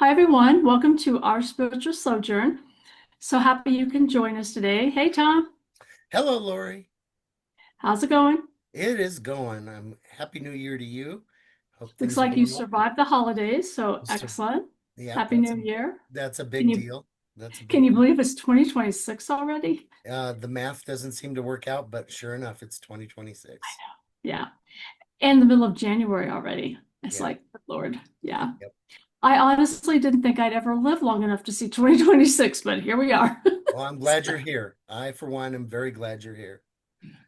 Hi, everyone. Welcome to our spiritual sojourn. So happy you can join us today. Hey, Tom, Hello, Laurie. how's it going? It is going. Happy New Year to you. Hope Looks things are like you going well. survived the holidays, so So, excellent. yeah, Happy New Year. that's a Can big you deal. That's a can big you deal. believe it's 2026 already? The math doesn't seem to work out, but sure enough, it's 2026. Yeah. In the middle of January already. It's Yeah. like, Lord, yeah. Yep. I honestly didn't think I'd ever live long enough to see 2026, but here we are. Well, I'm glad you're here. I, for one, am very glad you're here.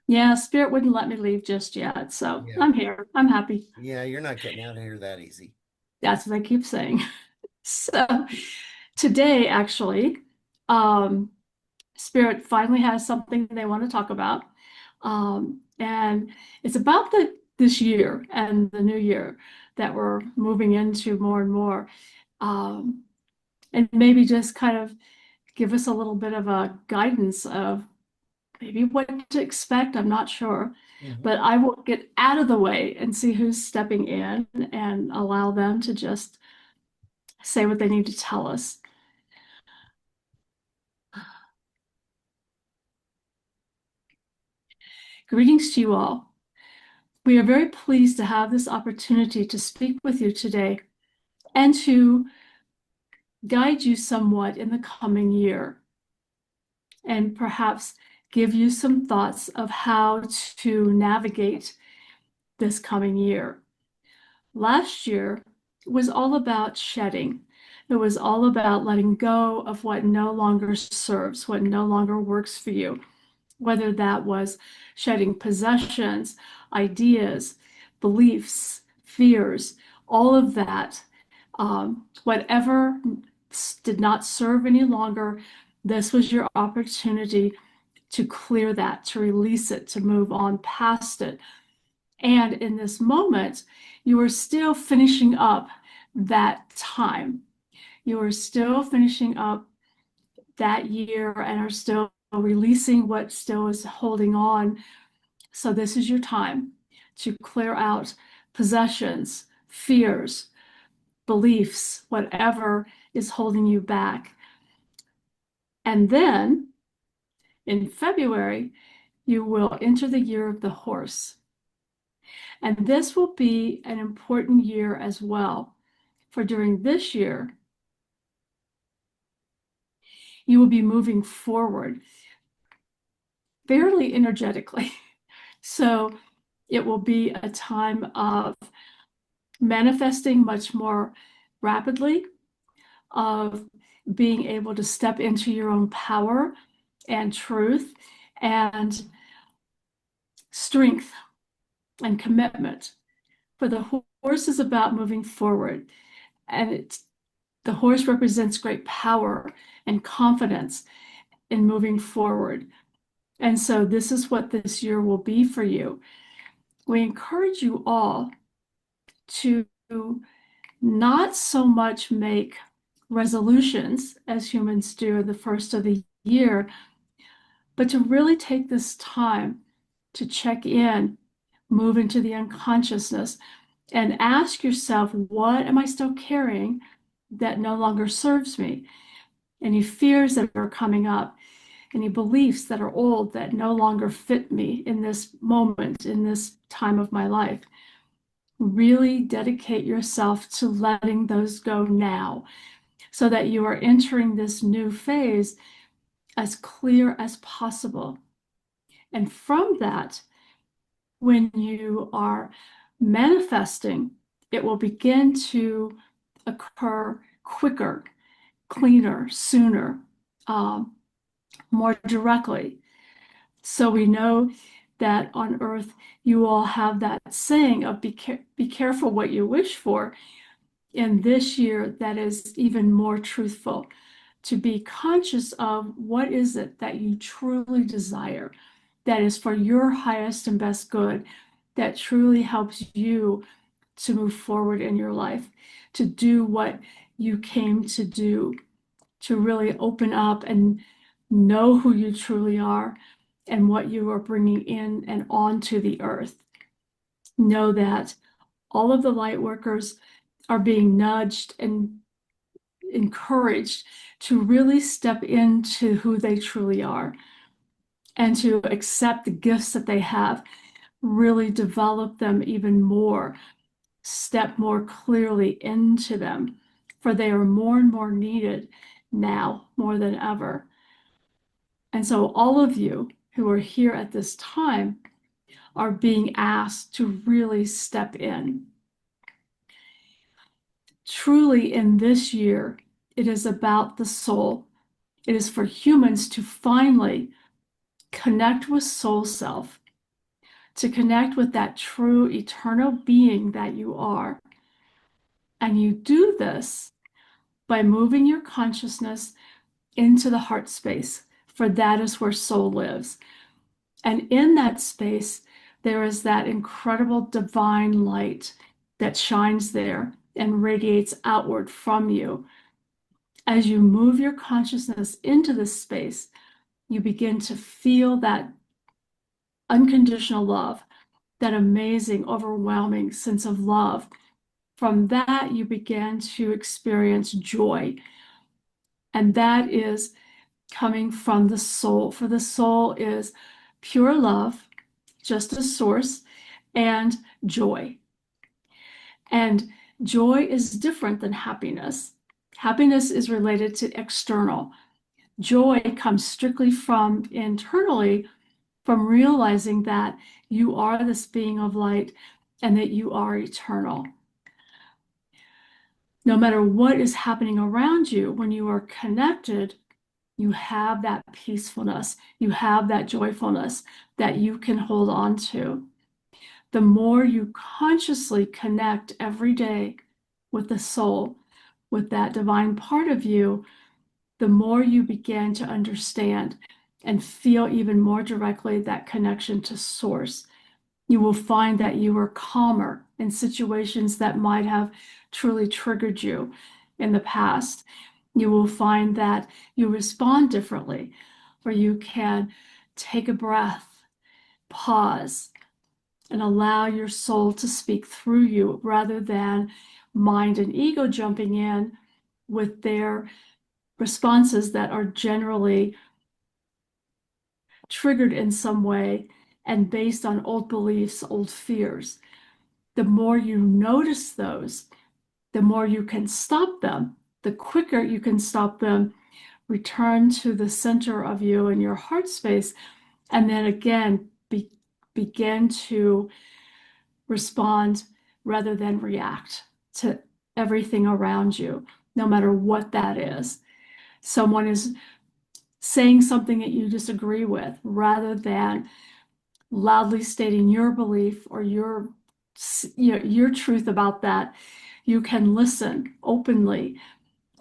Yeah, Spirit wouldn't let me leave just yet, so Yeah. I'm here. I'm happy. Yeah, you're not getting out of here that easy. That's what I keep saying. So today, actually, um, Spirit finally has something they want to talk about. And it's about this year and the new year that we're moving into more and more. Um, and maybe just kind of give us a little bit of a guidance of maybe what to expect. I'm not sure. Hmm. But I will get out of the way and see who's stepping in and allow them to just say what they need to tell us. Greetings to you all. We are very pleased to have this opportunity to speak with you today and to guide you somewhat in the coming year and perhaps give you some thoughts of how to navigate this coming year. Last year was all about shedding. It was all about letting go of what no longer serves, what no longer works for you, whether that was shedding possessions, ideas, beliefs, fears, all of that. Whatever did not serve any longer, this was your opportunity to clear that, to release it, to move on past it. And in this moment, you are still finishing up that time. You are still finishing up that year and are still releasing what still is holding on. So, this is your time to clear out possessions, fears, beliefs, whatever is holding you back. And then in February, you will enter the year of the horse. And this will be an important year as well. For during this year, you will be moving forward fairly energetically. So it will be a time of manifesting much more rapidly, of being able to step into your own power and truth and strength and commitment. For the horse is about moving forward, and the horse represents great power and confidence in moving forward. And so, this is what this year will be for you. We encourage you all to not so much make resolutions as humans do the first of the year, but to really take this time to check in, move into the unconsciousness, and ask yourself, what am I still carrying that no longer serves me? Any fears that are coming up, any beliefs that are old that no longer fit me in this moment, in this time of my life. Really dedicate yourself to letting those go now so that you are entering this new phase as clear as possible. And from that, when you are manifesting, it will begin to occur quicker, cleaner, sooner, um, more directly. So we know that on earth, you all have that saying of be careful what you wish for. In this year, that is even more truthful, to be conscious of what is it that you truly desire, that is for your highest and best good, that truly helps you to move forward in your life, to do what you came to do, to really open up and know who you truly are and what you are bringing in and onto the earth. Know that all of the light workers are being nudged and encouraged to really step into who they truly are and to accept the gifts that they have, really develop them even more, step more clearly into them, for they are more and more needed now more than ever. And so all of you who are here at this time are being asked to really step in. Truly, in this year, it is about the soul. It is for humans to finally connect with soul self, to connect with that true eternal being that you are. And you do this by moving your consciousness into the heart space, for that is where soul lives. And in that space, there is that incredible divine light that shines there and radiates outward from you. As you move your consciousness into this space, you begin to feel that unconditional love, that amazing, overwhelming sense of love. From that, you begin to experience joy. And that is coming from the soul. For the soul is pure love, just a source, and joy. And joy is different than happiness. Happiness is related to external. Joy comes strictly from internally, from realizing that you are this being of light and that you are eternal. No matter what is happening around you, when you are connected, you have that peacefulness, you have that joyfulness that you can hold on to. The more you consciously connect every day with the soul, with that divine part of you, the more you begin to understand and feel even more directly that connection to source. You will find that you are calmer in situations that might have truly triggered you in the past. You will find that you respond differently, where you can take a breath, pause, and allow your soul to speak through you rather than mind and ego jumping in with their responses that are generally triggered in some way and based on old beliefs, old fears. The more you notice those, the more you can stop them, the quicker you can stop them, return to the center of you and your heart space, and then again begin to respond rather than react to everything around you, no matter what that is. Someone is saying something that you disagree with, rather than loudly stating your belief or your truth about that. You can listen openly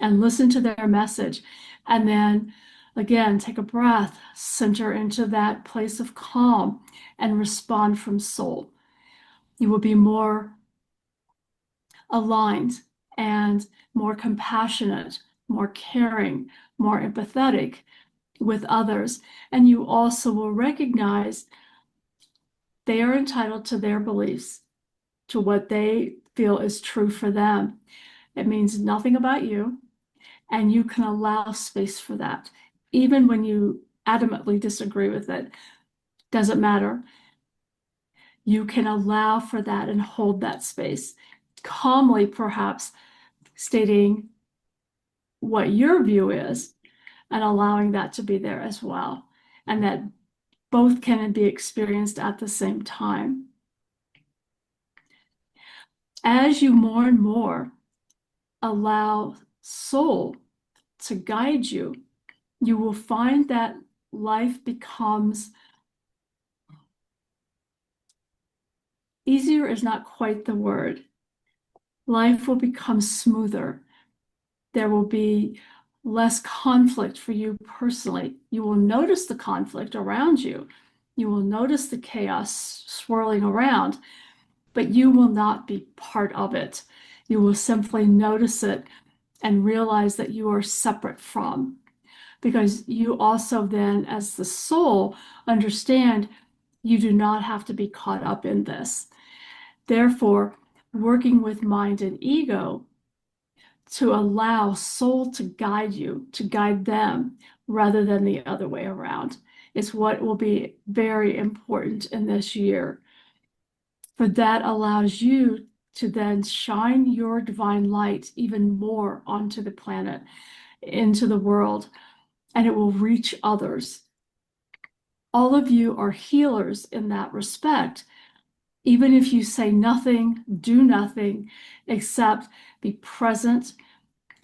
and listen to their message, and then again take a breath, center into that place of calm, and respond from soul. You will be more aligned and more compassionate, more caring, more empathetic with others. And you also will recognize they are entitled to their beliefs, to what they feel is true for them. It means nothing about you, and you can allow space for that. Even when you adamantly disagree with it, doesn't matter. You can allow for that and hold that space. Calmly, perhaps, stating what your view is and allowing that to be there as well. And that both can be experienced at the same time. As you more and more allow soul to guide you, you will find that life becomes easier, is not quite the word. Life will become smoother. There will be less conflict for you personally. You will notice the conflict around you. You will notice the chaos swirling around, but you will not be part of it. You will simply notice it and realize that you are separate from, because you also then, as the soul, understand you do not have to be caught up in this. Therefore, working with mind and ego to allow soul to guide you, to guide them rather than the other way around. Is what will be very important in this year. For that allows you to then shine your divine light even more onto the planet, into the world, and it will reach others. All of you are healers in that respect, even if you say nothing, do nothing, except be present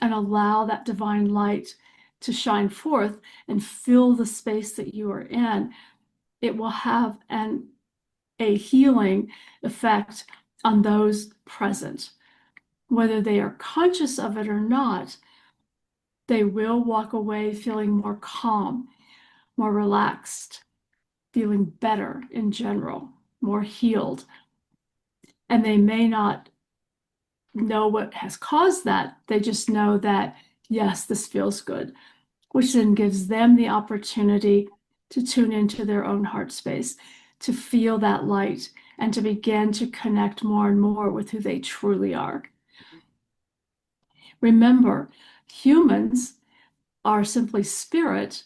and allow that divine light to shine forth and fill the space that you are in. It will have a healing effect on those present. Whether they are conscious of it or not, they will walk away feeling more calm, more relaxed, feeling better in general, more healed. And they may not know what has caused that. They just know that, yes, this feels good, which then gives them the opportunity to tune into their own heart space, to feel that light, and to begin to connect more and more with who they truly are. Remember, humans are simply spirit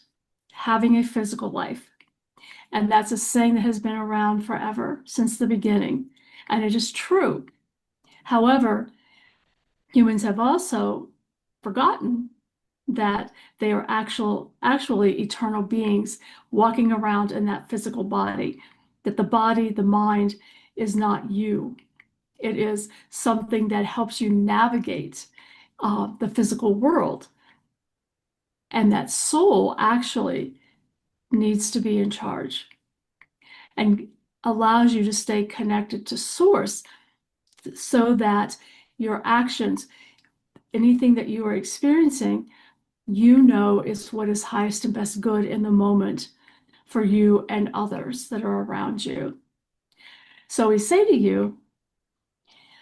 having a physical life. And that's a saying that has been around forever, since the beginning. And it is true. However, humans have also forgotten that they are actually eternal beings walking around in that physical body, that the body, the mind is not you. It is something that helps you navigate the physical world. And that soul actually needs to be in charge and allows you to stay connected to source so that your actions, anything that you are experiencing, you know is what is highest and best good in the moment for you and others that are around you. So we say to you,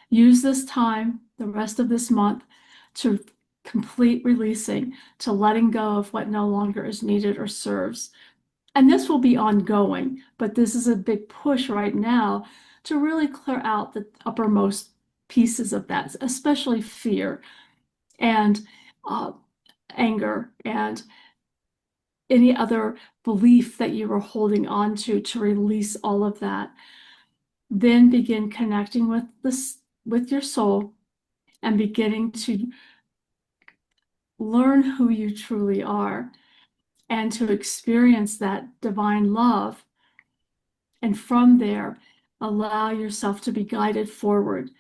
use this time, the rest of this month, to complete releasing, to letting go of what no longer is needed or serves. And this will be ongoing, but this is a big push right now to really clear out the uppermost pieces of that, especially fear and uh, anger and any other belief that you were holding on to release all of that. Then begin connecting with this with your soul and beginning to learn who you truly are and to experience that divine love. And from there, allow yourself to be guided forward.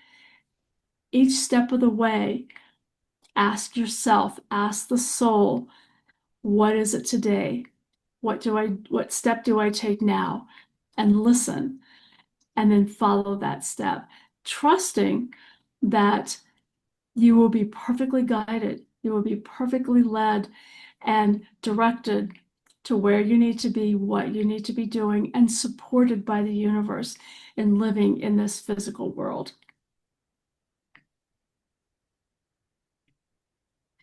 Each step of the way, ask yourself, ask the soul, what is it today? What step do I take now? And listen, and then follow that step, trusting that you will be perfectly guided, you will be perfectly led and directed to where you need to be, what you need to be doing, and supported by the universe in living in this physical world.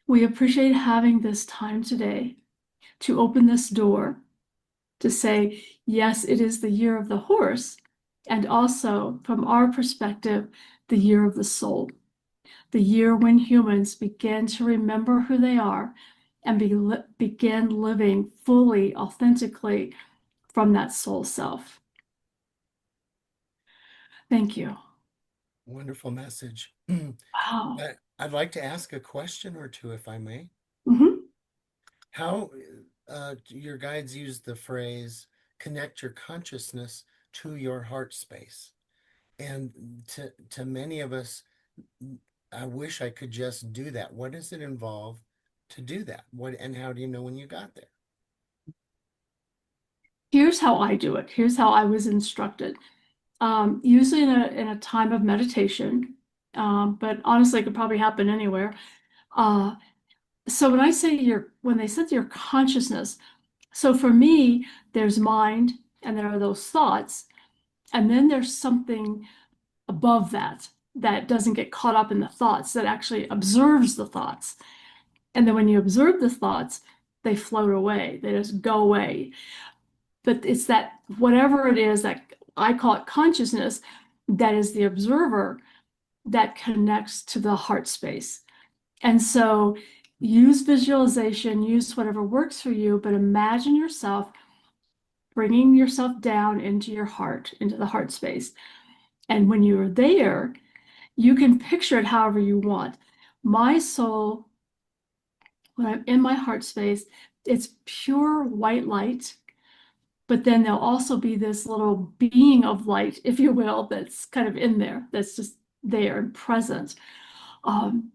We appreciate having this time today to open this door, to say, yes, it is the year of the horse, and also, from our perspective, the year of the soul, the year when humans begin to remember who they are and begin living fully, authentically from that soul self. Thank you. Wonderful message. Wow. I'd like to ask a question or two, if I may. Mhm. How your guides use the phrase connect your consciousness to your heart space. And to many of us, I wish I could just do that. What does it involve to do that? What and how do you know when you got there? Here's how I do it. Here's how I was instructed. Usually in a time of meditation, but honestly, it could probably happen anywhere. Uh, so when they said your consciousness, so for me, there's mind, and there are those thoughts, and then there's something above that that doesn't get caught up in the thoughts, that actually observes the thoughts. And then when you observe the thoughts, they float away, they just go away. But it's that whatever it is that I call it consciousness, that is the observer that connects to the heart space. And so use visualization, use whatever works for you, but imagine yourself bringing yourself down into your heart, into the heart space. And when you're there, you can picture it however you want. My soul, when I'm in my heart space, it's pure white light, but then there'll also be this little being of light, if you will, that's kind of in there, that's just there and present. Um,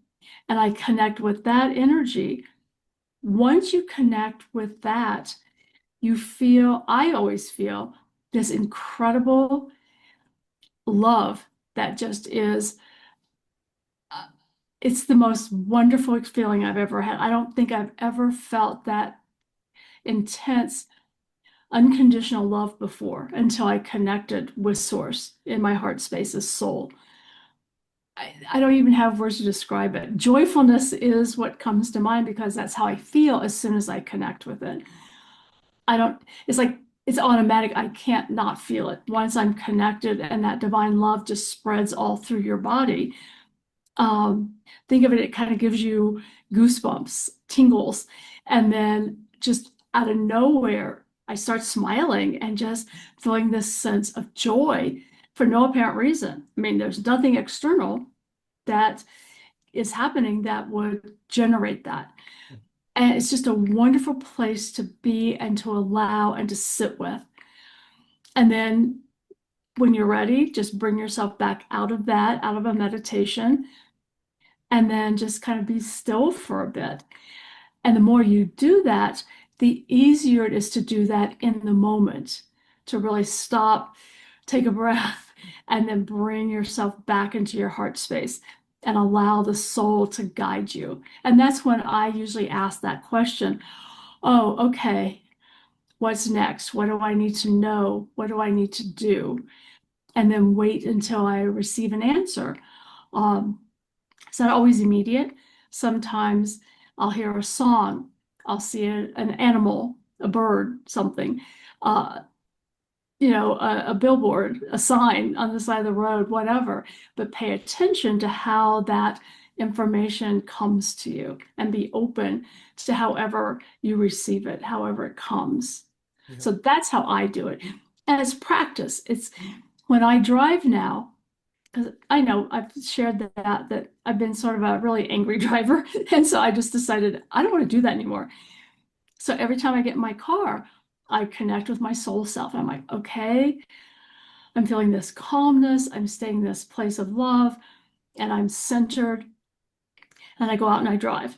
and I connect with that energy. Once you connect with that, you feel, I always feel this incredible love that just is, uh, it's the most wonderful feeling I've ever had. I don't think I've ever felt that intense, unconditional love before until I connected with Source in my heart space as soul. I don't even have words to describe it. Joyfulness is what comes to mind because that's how I feel as soon as I connect with it. I don't, it's like it's automatic. I can't not feel it. Once I'm connected and that divine love just spreads all through your body. Think of it, it kind of gives you goosebumps, tingles, and then just out of nowhere, I start smiling and just feeling this sense of joy for no apparent reason. I mean, there's nothing external that is happening that would generate that. And it's just a wonderful place to be and to allow and to sit with. And then when you're ready, just bring yourself back out of that, out of a meditation, and then just kind of be still for a bit. And the more you do that, the easier it is to do that in the moment, to really stop, take a breath, and then bring yourself back into your heart space and allow the soul to guide you. And that's when I usually ask that question. Oh, okay. What's next? What do I need to know? What do I need to do? And then wait until I receive an answer. Um, it's not always immediate. Sometimes I'll hear a song, I'll see an animal, a bird, something, uh, a billboard, a sign on the side of the road, whatever. But pay attention to how that information comes to you and be open to however you receive it, however it comes. Yeah. So that's how I do it. And it's practice. It's when I drive now, because I know I've shared that I've been sort of a really angry driver. And so I just decided I don't want to do that anymore. So every time I get in my car, I connect with my soul self. I'm like, okay, I'm feeling this calmness. I'm staying in this place of love and I'm centered. And I go out and I drive.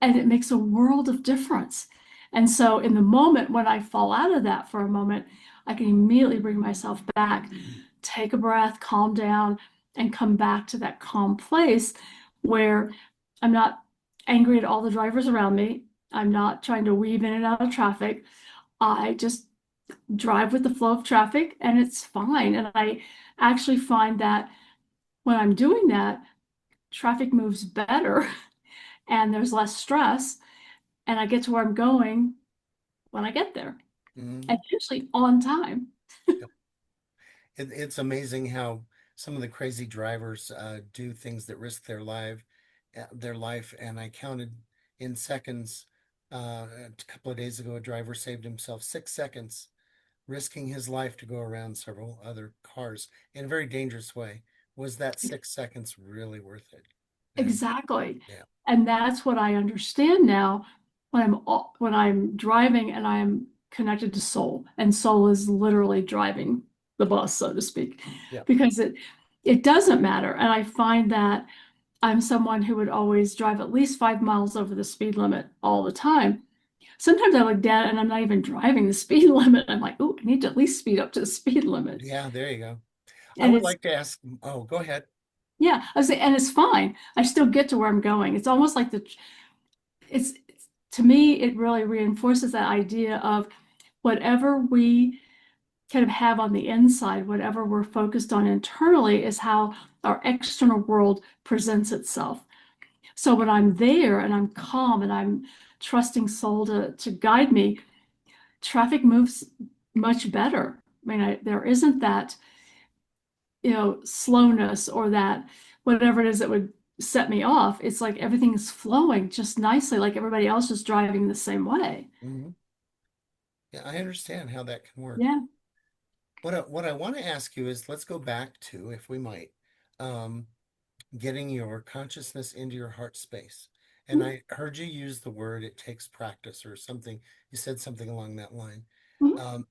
And it makes a world of difference. And so in the moment when I fall out of that for a moment, I can immediately bring myself back, take a breath, calm down, and come back to that calm place where I'm not angry at all the drivers around me. I'm not trying to weave in and out of traffic. I just drive with the flow of traffic and it's fine. And I actually find that when I'm doing that, traffic moves better and there's less stress and I get to where I'm going when I get there, and Mhm. usually on time. Yep. It's amazing how some of the crazy drivers do things that risk their life. And I counted in seconds. A couple of days ago, a driver saved himself 6 seconds, risking his life to go around several other cars in a very dangerous way. Was that 6 seconds really worth it? And Exactly. yeah, And that's what I understand now when I'm driving and I'm connected to soul, and soul is literally driving the bus, so to speak, yeah, because it doesn't matter. And I find that I'm someone who would always drive at least 5 miles over the speed limit all the time. Sometimes I look down and I'm not even driving the speed limit. I'm like, oh, I need to at least speed up to the speed limit. yeah. There you go. I And would it's like to ask. Oh, go ahead. Yeah, I say, and it's fine. I still get to where I'm going. It's almost like it's to me, it really reinforces that idea of whatever we kind of have on the inside, whatever we're focused on internally is how our external world presents itself. So when I'm there and I'm calm and I'm trusting soul to guide me, traffic moves much better. I mean, there isn't that slowness or that whatever it is that would set me off. It's like everything's flowing just nicely, like everybody else is driving the same way. Hmm. Yeah, I understand how that can work. Yeah. What I want to ask you is, let's go back to, if we might, um, getting your consciousness into your heart space. And I heard you use the word it takes practice or something. You said something along that line. Mhm.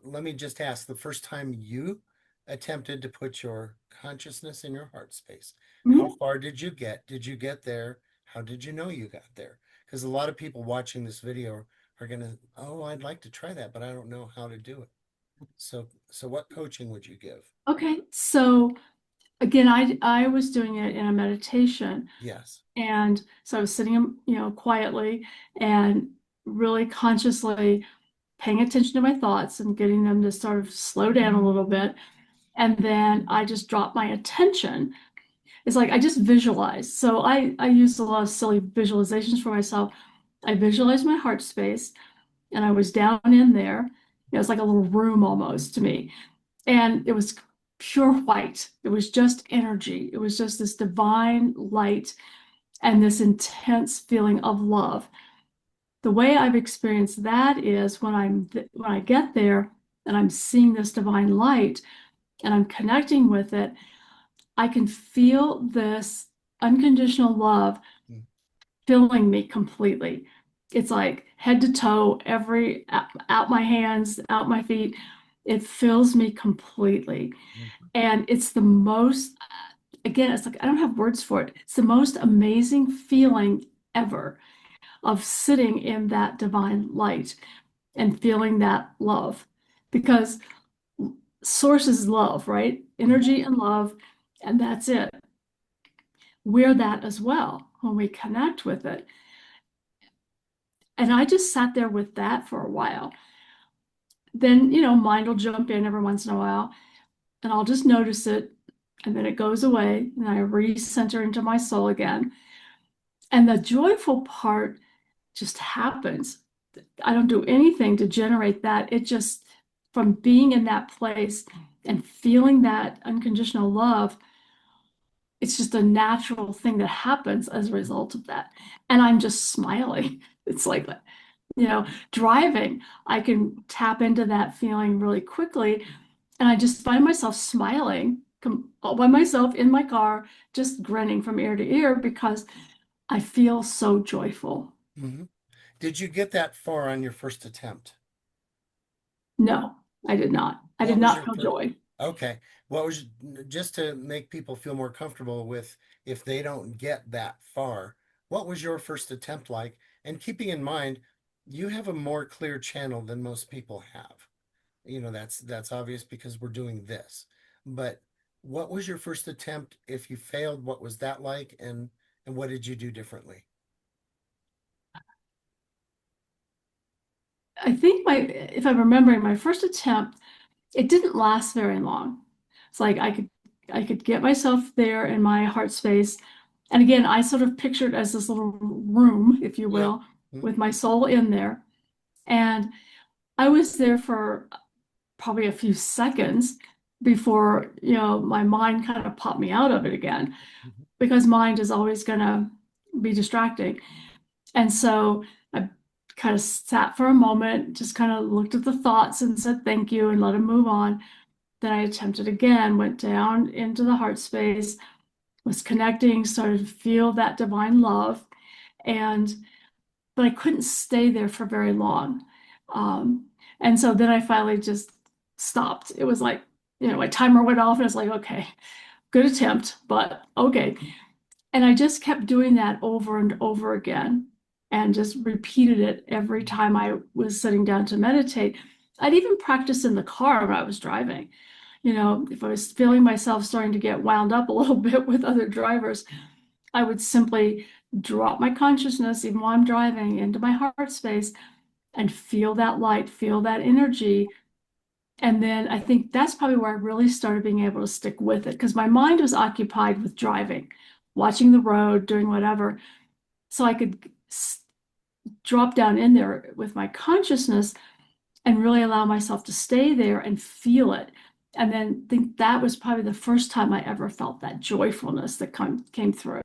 Let me just ask, the first time you attempted to put your consciousness in your heart space, how Mhm. far did you get? Did you get there? How did you know you got there? Because a lot of people watching this video are gonna, oh, I'd like to try that, but I don't know how to do it. So what coaching would you give? Okay. So again, I was doing it in a meditation. Yes. And so I was sitting, quietly and really consciously paying attention to my thoughts and getting them to sort of slow down a little bit. And then I just dropped my attention. It's like I just visualized. So I used a lot of silly visualizations for myself. I visualized my heart space and I was down in there. It was like a little room almost to me. And it was pure white. It was just energy. It was just this divine light and this intense feeling of love. The way I've experienced that is when I get there and I'm seeing this divine light and I'm connecting with it, I can feel this unconditional love Mm, filling me completely. It's like head to toe, every out my hands, out my feet. It fills me completely. mm, And it's the most, again, it's like I don't have words for it. It's the most amazing feeling ever of sitting in that divine light and feeling that love. Because source is love, right? mhm, Energy and love, and that's it. We're that as well when we connect with it. And I just sat there with that for a while. Then, mind will jump in every once in a while, and I'll just notice it, and then it goes away, and I recenter into my soul again. And the joyful part just happens. I don't do anything to generate that. It just, from being in that place and feeling that unconditional love, it's just a natural thing that happens as a result of that. And I'm just smiling. It's like, driving, I can tap into that feeling really quickly. And I just find myself smiling all by myself in my car, just grinning from ear to ear because I feel so joyful. mhm. Did you get that far on your first attempt? No, I did not. I did What was not your feel first? joy. Okay. What was, just to make people feel more comfortable with, if they don't get that far, what was your first attempt like? And keeping in mind, you have a more clear channel than most people have. That's obvious because we're doing this. But what was your first attempt? If you failed, what was that like? And what did you do differently? I think if I'm remembering my first attempt, it didn't last very long. It's like I could get myself there in my heart space. And again, I sort of pictured as this little room, if you Yeah. will, Mhm. with my soul in there. And I was there for probably a few seconds before, my mind kind of popped me out of it again, Mhm. because mind is always going to be distracting. And so I kind of sat for a moment, just kind of looked at the thoughts and said thank you and let them move on. Then I attempted again, went down into the heart space, was connecting, started to feel that divine love. And, but I couldn't stay there for very long. Um, and so then I finally just stopped. It was like, my timer went off and it's like, okay, good attempt, but okay. And I just kept doing that over and over again and just repeated it every time I was sitting down to meditate. I'd even practice in the car when I was driving. If I was feeling myself starting to get wound up a little bit with other drivers, I would simply drop my consciousness, even while I'm driving, into my heart space and feel that light, feel that energy. And then I think that's probably where I really started being able to stick with it because my mind was occupied with driving, watching the road, doing whatever. So I could drop down in there with my consciousness and really allow myself to stay there and feel it. And then think that was probably the first time I ever felt that joyfulness that came through.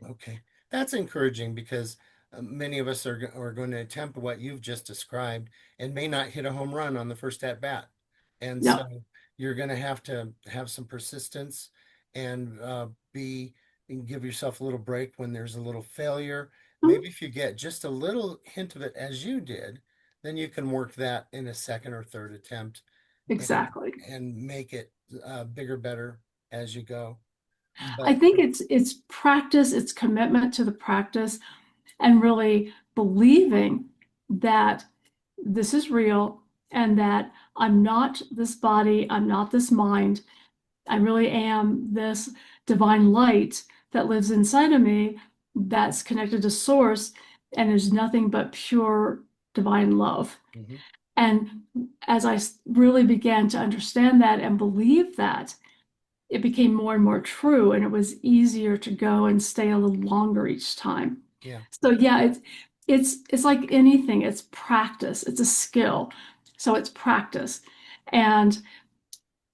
Okay, that's encouraging because many of us are going to attempt what you've just described and may not hit a home run on the first at bat. And so Yep. you're going to have some persistence and be and give yourself a little break when there's a little failure. Mhm. Maybe if you get just a little hint of it as you did, then you can work that in a second or third attempt and Exactly. make it bigger, better as you go. I But think it's practice, it's commitment to the practice, and really believing that this is real and that I'm not this body, I'm not this mind. I really am this divine light that lives inside of me that's connected to source and is nothing but pure divine love. mhm, And as I really began to understand that and believe that, it became more and more true, and it was easier to go and stay a little longer each time. yeah. So yeah, it's like anything, it's practice, it's a skill. So it's practice. And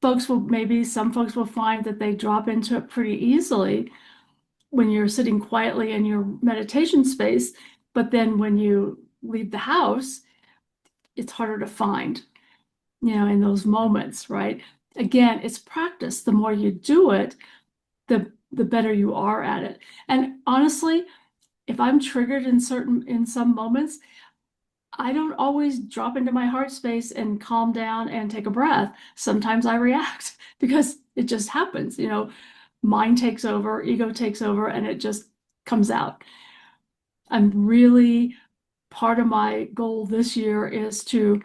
some folks will find that they drop into it pretty easily when you're sitting quietly in your meditation space, but then when you leave the house, it's harder to find, in those moments, right? Again, it's practice. The more you do it, the better you are at it. And honestly, if I'm triggered in some moments, I don't always drop into my heart space and calm down and take a breath. Sometimes I react because it just happens, mind takes over, ego takes over, and it just comes out. I'm really Part of my goal this year is to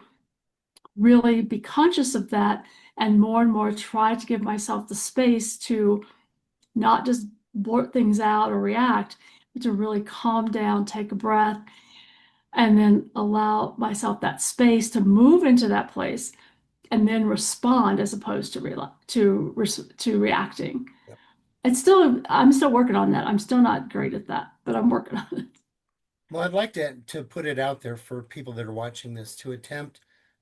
really be conscious of that and more try to give myself the space to not just blurt things out or react, but to really calm down, take a breath, and then allow myself that space to move into that place and then respond as opposed to reacting. Yep. I'm still working on that. I'm still not great at that, but I'm working on it. Well, I'd like to put it out there for people that are watching this to attempt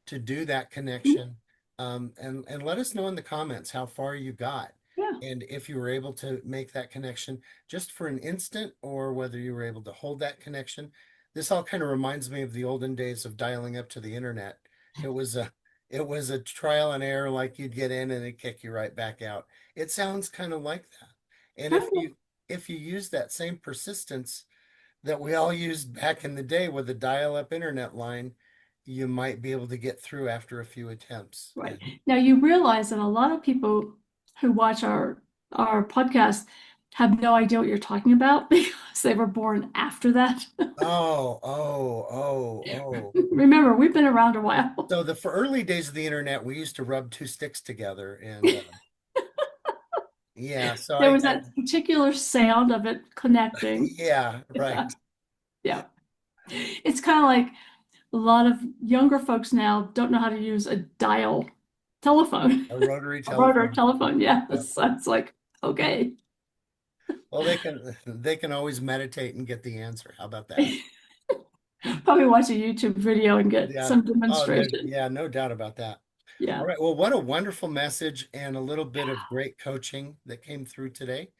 to do that connection, and let us know in the comments how far you got, Yeah. and if you were able to make that connection just for an instant, or whether you were able to hold that connection. This all kind of reminds me of the olden days of dialing up to the internet. It was a it was a trial and error, like you'd get in and it'd kick you right back out. It sounds kind of like that. And if you use that same persistence that we all used back in the day with the dial-up internet line, you might be able to get through after a few attempts. Right. And Now you realize that a lot of people who watch our podcast have no idea what you're talking about because they were born after that. oh, oh, oh, oh. Remember, we've been around a while. So the for early days of the internet, we used to rub two sticks together, and yeah, so There I, was that particular sound of it connecting. yeah, Yeah. right. Yeah. It's kind of like a lot of younger folks now don't know how to use a dial telephone, A rotary a rotary telephone. telephone. Yep. Yes. That's like, okay. Well, they can always meditate and get the answer. How about that? Probably watch a YouTube video and get Yeah. some Oh, no, demonstration. yeah, no doubt about that. All Yeah. right. Well, what a wonderful message and a little bit of great coaching that came through today.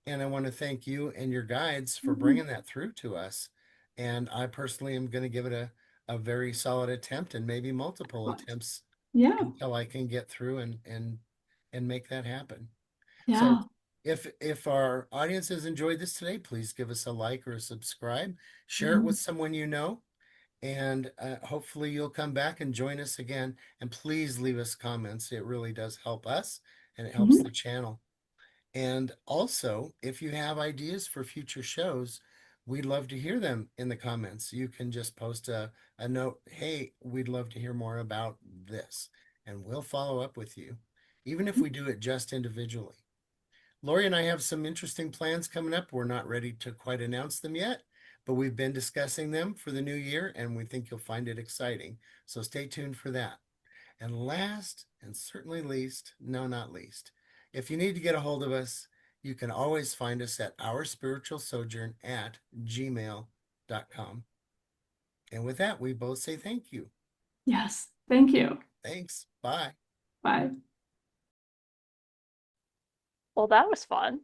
And I want to thank you and your guides for Mhm. bringing that through to us. And I personally am going to give it a very solid attempt and maybe multiple Right. attempts Yeah. until I can get through and make that happen. So Yeah. if our audience has enjoyed this today, please give us a like or a subscribe, share it Mhm. with someone you know, and hopefully you'll come back and join us again. And please leave us comments. It really does help us and it helps Mhm. the channel. And also, if you have ideas for future shows, we'd love to hear them in the comments. You can just post a note, hey, we'd love to hear more about this, and we'll follow up with you, even if we do it just individually. Laurie and I have some interesting plans coming up. We're not ready to quite announce them yet, but we've been discussing them for the new year, and we think you'll find it exciting. So stay tuned for that. And last and certainly least, no, not least, if you need to get a hold of us, you can always find us at ourspiritualsojourn@gmail.com. And with that, we both say thank you. Yes. Thank you. Thanks. Bye. Bye. Well, that was fun.